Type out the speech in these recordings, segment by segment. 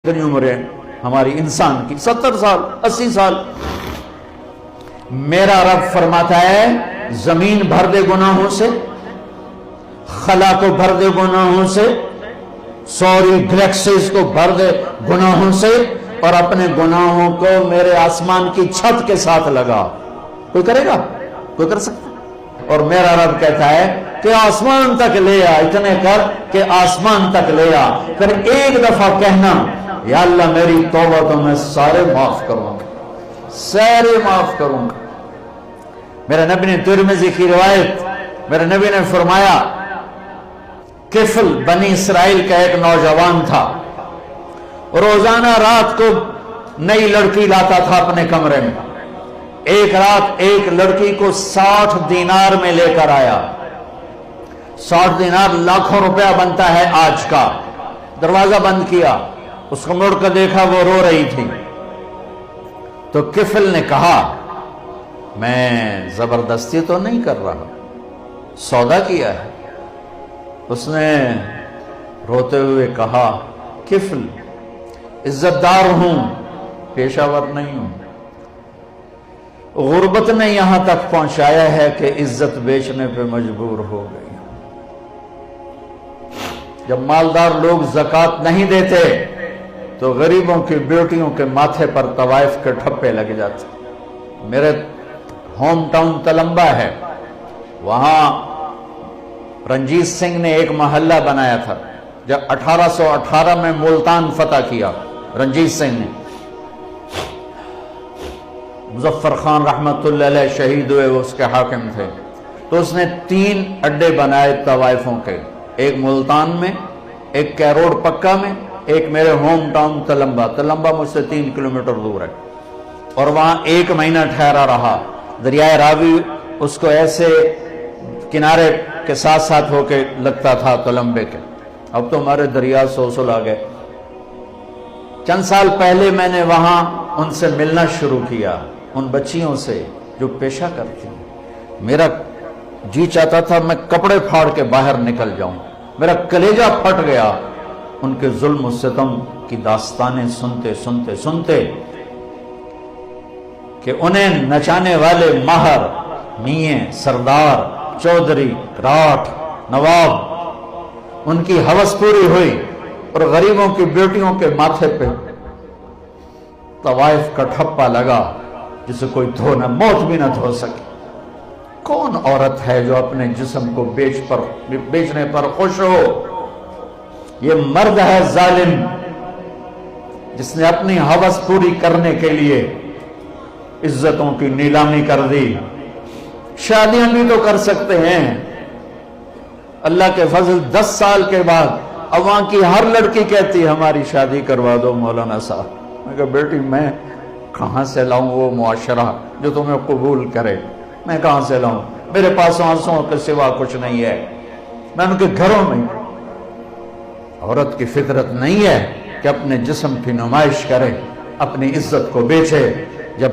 کتنی عمر ہے ہماری انسان کی؟ 70 سال 80 سال۔ میرا رب فرماتا ہے زمین بھر دے گناہوں سے، خلا کو بھر دے گناہوں سے، سوری گلیکسیز کو بھر دے گناہوں سے، اور اپنے گناہوں کو میرے آسمان کی چھت کے ساتھ لگا۔ کوئی کرے گا؟ کوئی کر سکتا؟ اور میرا رب کہتا ہے کہ آسمان تک لے آ، اتنے کر کہ آسمان تک لے آ، پھر ایک دفعہ کہنا یا اللہ میری توبہ تو میں سارے معاف کروں گا، سارے معاف کروں گا۔ میرے نبی نے ترمذی کی روایت، میرے نبی نے فرمایا کفل بنی اسرائیل کا ایک نوجوان تھا، روزانہ رات کو نئی لڑکی لاتا تھا اپنے کمرے میں۔ ایک رات ایک لڑکی کو 60 دینار میں لے کر آیا۔ 60 دینار لاکھوں روپیہ بنتا ہے آج کا۔ دروازہ بند کیا، اس کو مڑ کر دیکھا، وہ رو رہی تھی۔ تو کفل نے کہا میں زبردستی تو نہیں کر رہا، سودا کیا ہے۔ اس نے روتے ہوئے کہا کفل عزت دار ہوں، پیشہ ور نہیں ہوں، غربت نے یہاں تک پہنچایا ہے کہ عزت بیچنے پہ مجبور ہو گئی۔ جب مالدار لوگ زکوٰۃ نہیں دیتے تو غریبوں کی بیٹیوں کے ماتھے پر طوائف کے ٹھپے لگ جاتے۔ میرے ہوم ٹاؤن تلمبا ہے، وہاں رنجیت سنگھ نے ایک محلہ بنایا تھا۔ جب 1818 میں ملتان فتح کیا رنجیت سنگھ نے، مظفر خان رحمت اللہ علیہ شہید ہوئے، وہ اس کے حاکم تھے، تو اس نے 3 اڈے بنائے طوائفوں کے، ایک ملتان میں، ایک کیروڑ پکا میں، ایک میرے ہوم ٹاؤن تلمبا۔ تلمبا مجھ سے 3 کلومیٹر دور ہے، اور وہاں 1 مہینہ ٹھہرا رہا۔ دریائے راوی اس کو ایسے کنارے کے ساتھ ساتھ ہو کے لگتا تھا تلمبے کے۔ اب تو ہمارے دریا سوسل آ گئے۔ چند سال پہلے میں نے وہاں ان سے ملنا شروع کیا، ان بچیوں سے جو پیشہ کرتی ہیں۔ میرا جی چاہتا تھا میں کپڑے پھاڑ کے باہر نکل جاؤں، میرا کلیجہ پھٹ گیا ان کے ظلم و ستم کی داستانیں سنتے سنتے سنتے، کہ انہیں نچانے والے ماہر، میاں، سردار، چودھری، راٹھ، نواب، ان کی ہوس پوری ہوئی، اور غریبوں کی بیٹیوں کے ماتھے پہ طوائف کا ٹھپا لگا جسے کوئی دھو نہ، موت بھی نہ دھو سکے۔ کون عورت ہے جو اپنے جسم کو بیچنے پر خوش ہو؟ یہ مرد ہے ظالم جس نے اپنی ہوس پوری کرنے کے لیے عزتوں کی نیلامی کر دی۔ شادیاں بھی تو کر سکتے ہیں۔ اللہ کے فضل 10 سال کے بعد اب وہاں کی ہر لڑکی کہتی ہماری شادی کروا دو مولانا صاحب۔ میں کہا بیٹی میں کہاں سے لاؤں وہ معاشرہ جو تمہیں قبول کرے؟ میں کہاں سے لاؤں؟ میرے پاس آنسوں کے سوا کچھ نہیں ہے۔ میں ان کے گھروں میں، عورت کی فطرت نہیں ہے کہ اپنے جسم کی نمائش کرے، اپنی عزت کو بیچے۔ جب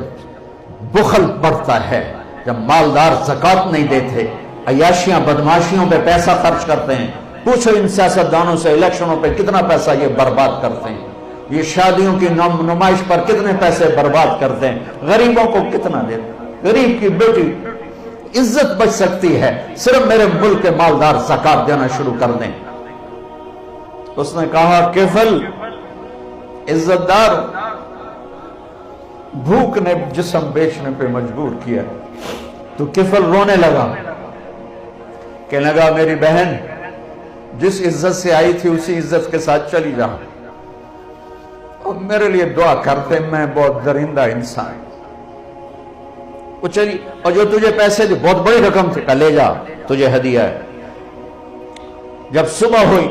بخل بڑھتا ہے، جب مالدار زکوٰۃ نہیں دیتے، عیاشیاں بدماشیوں پہ پیسہ خرچ کرتے ہیں، پوچھو ان سیاستدانوں سے الیکشنوں پہ کتنا پیسہ یہ برباد کرتے ہیں، یہ شادیوں کی نمائش پر کتنے پیسے برباد کرتے ہیں، غریبوں کو کتنا دیتے ہیں۔ غریب کی بیٹی عزت بچ سکتی ہے صرف میرے ملک کے مالدار زکوٰۃ دینا شروع کر دیں۔ اس نے کہا کفل عزت دار، بھوک نے جسم بیچنے پہ مجبور کیا۔ تو کفل رونے لگا، کہنے لگا میری بہن جس عزت سے آئی تھی اسی عزت کے ساتھ چلی جا، اور میرے لیے دعا کرتے، میں بہت درندہ انسان۔ وہ چلی، اور جو تجھے پیسے دی بہت بڑی رقم تھی، لے جا تجھے ہدیہ ہے۔ جب صبح ہوئی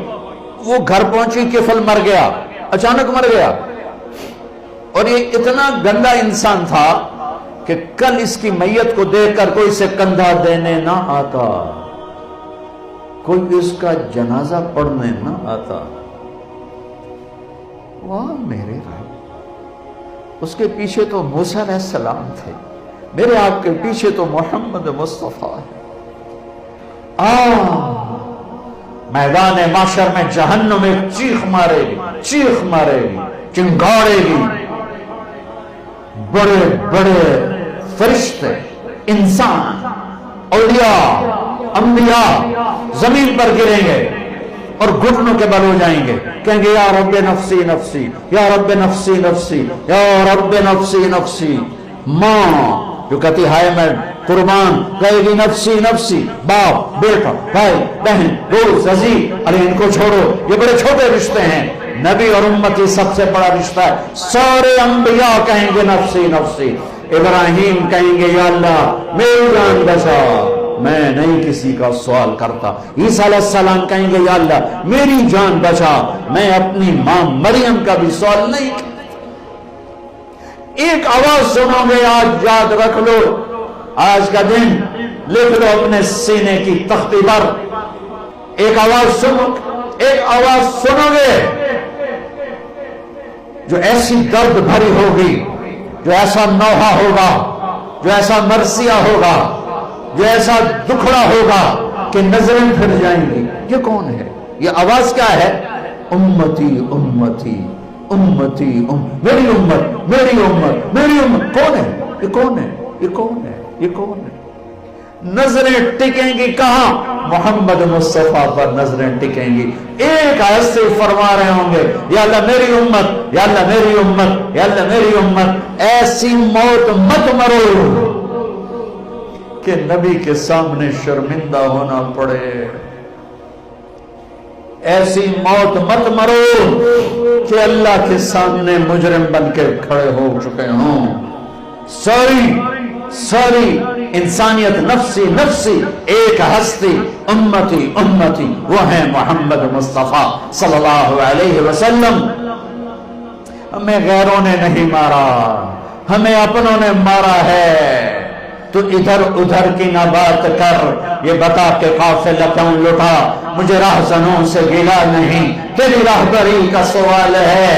وہ گھر پہنچی، کفل مر گیا، اچانک مر گیا، اور یہ اتنا گندا انسان تھا کہ کل اس کی میت کو دیکھ کر کوئی سے کندھا دینے نہ آتا، کوئی اس کا جنازہ پڑھنے نہ آتا۔ واہ میرے رب، اس کے پیچھے تو موسیٰ علیہ السلام تھے، میرے آپ کے پیچھے تو محمد مصطفیٰ ہے۔ میدان معاشر میں جہنم ایک چیخ مارے گی، چیخ مارے گی، چنگاڑے گی، بڑے بڑے فرشتے، انسان، اولیاء، انبیاء زمین پر گریں گے اور گھٹنوں کے بل ہو جائیں گے، کہیں گے یا رب نفسی نفسی، یا رب نفسی نفسی، یا رب نفسی نفسی۔ ماں جو کہتی ہائے میں قربان، کہے گی نفسی نفسی، باپ، بیٹا، بھائی، بہن، دوست، عزیز، ارے ان کو چھوڑو، یہ بڑے چھوٹے رشتے ہیں، نبی اور امتی سب سے بڑا رشتہ ہے۔ سارے انبیاء کہیں گے نفسی نفسی، ابراہیم کہیں گے یا اللہ میری جان بچا، میں نہیں کسی کا سوال کرتا۔ عیسیٰ علیہ السلام کہیں گے یا اللہ میری جان بچا، میں اپنی ماں مریم کا بھی سوال نہیں کرتا۔ ایک آواز سنو گے، آج یاد رکھ لو، آج کا دن لکھ لو اپنے سینے کی تختی پر، ایک آواز سنو، ایک آواز سنو گے جو ایسی درد بھری ہوگی، جو ایسا نوحہ ہوگا، جو ایسا مرثیہ ہوگا، جو ایسا دکھڑا ہوگا کہ نظریں پھر جائیں گی۔ یہ کون ہے؟ یہ آواز کیا ہے؟ امتی امتی امتی میری امت میری امت میری امت۔ کون ہے یہ؟ کون ہے یہ؟ کون ہے یہ؟ کون ہے؟ نظریں ٹکیں گی کہاں؟ محمد مصطفیٰ پر نظریں ٹکیں گی۔ ایک آیت سے فرما رہے ہوں گے یا اللہ میری امت، یا اللہ میری امت، یا اللہ میری امت۔ ایسی موت مت مرو کہ نبی کے سامنے شرمندہ ہونا پڑے، ایسی موت مت مرو کہ اللہ کے سامنے مجرم بن کے کھڑے ہو چکے ہوں۔ ساری انسانیت نفسی نفسی، ایک ہستی امتی امتی، وہ ہے محمد مصطفیٰ صلی اللہ علیہ وسلم۔ ہمیں غیروں نے نہیں مارا، ہمیں اپنوں نے مارا ہے۔ تو ادھر ادھر کی نہ بات کر، یہ بتا کہ قافلہ کیوں لٹا، مجھے راہزنوں سے گلا نہیں، تیری راہبری کا سوال ہے۔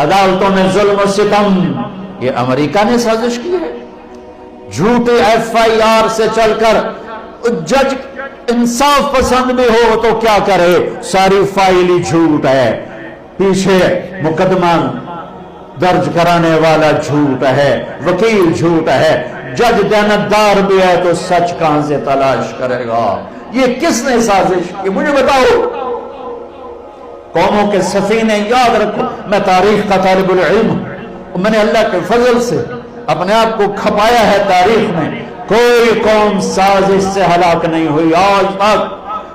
عدالتوں میں ظلم و ستم، یہ امریکہ نے سازش کی ہے۔ جھوٹے ایف آئی آر سے چل کر جج انصاف پسند بھی ہو تو کیا کرے، ساری فائل ہی جھوٹ ہے، پیچھے مقدمہ درج کرانے والا جھوٹ ہے، وکیل جھوٹ ہے، جج دیانتدار بھی ہے تو سچ کہاں سے تلاش کرے گا؟ یہ کس نے سازش کی؟ مجھے بتاؤ۔ قوموں کے سفینے، یاد رکھو میں تاریخ کا طالب العلم ہوں، میں نے اللہ کے فضل سے اپنے آپ کو کھپایا ہے تاریخ میں، کوئی قوم سازش سے ہلاک نہیں ہوئی آج تک،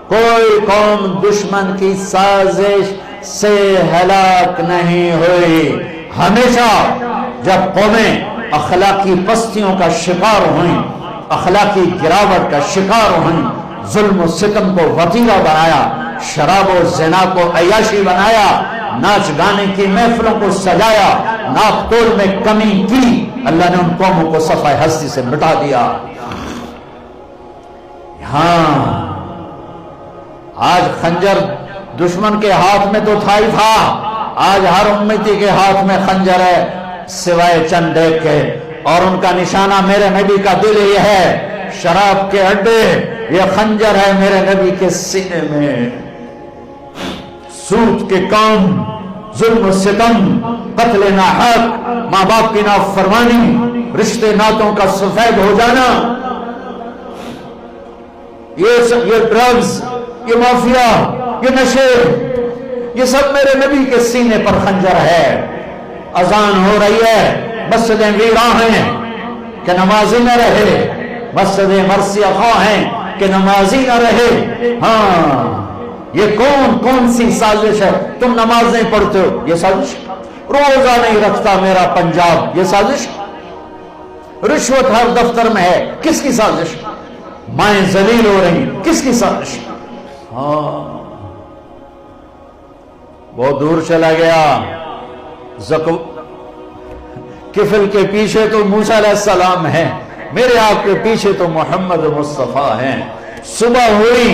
کوئی قوم دشمن کی سازش سے ہلاک نہیں ہوئی۔ ہمیشہ جب قومیں اخلاقی پستیوں کا شکار ہوئیں، اخلاقی گراوٹ کا شکار ہوئیں، ظلم و ستم کو وتیرہ بنایا، شراب و زنا کو عیاشی بنایا، ناچ گانے کی محفلوں کو سجایا، ناپ تول میں کمی کی، اللہ نے ان قوموں کو صفحہ ہستی سے مٹا دیا۔ ہاں آج خنجر دشمن کے ہاتھ میں تو تھا ہی تھا، آج ہر امتی کے ہاتھ میں خنجر ہے سوائے چند ایک کے، اور ان کا نشانہ میرے نبی کا دل ہی ہے، شراب کے اڈے، یہ خنجر ہے میرے نبی کے سینے میں۔ سود کے کام، ظلم و ستم، قتل ناحق، ماں باپ کی نافرمانی، رشتے ناتوں کا سفید ہو جانا، یہ ڈرگز، یہ مافیا، یہ نشے، یہ سب میرے نبی کے سینے پر خنجر ہے۔ اذان ہو رہی ہے، مسجدیں ویراں ہیں کہ نمازی نہ رہے، مسجدیں مرثیہ خواہ ہیں کہ نمازی نہ رہے۔ ہاں یہ کون سی سازش ہے؟ تم نماز نہیں پڑھتے ہو، یہ سازش۔ روزہ نہیں رکھتا میرا پنجاب، یہ سازش۔ رشوت ہر دفتر میں ہے، کس کی سازش؟ مائیں ذلیل ہو رہی، کس کی سازش؟ ہاں بہت دور چلا گیا، کفل کے پیچھے تو موسیٰ علیہ السلام ہیں، میرے آپ کے پیچھے تو محمد مصطفیٰ ہیں۔ صبح ہوئی،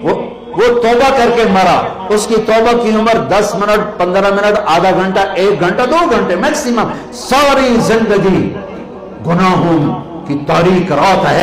وہ توبہ کر کے مرا، اس کی توبہ کی عمر 10 منٹ، 15 منٹ، آدھا گھنٹہ، 1 گھنٹہ، 2 گھنٹے میکسیمم، ساری زندگی گناہوں کی تاریک رات ہے۔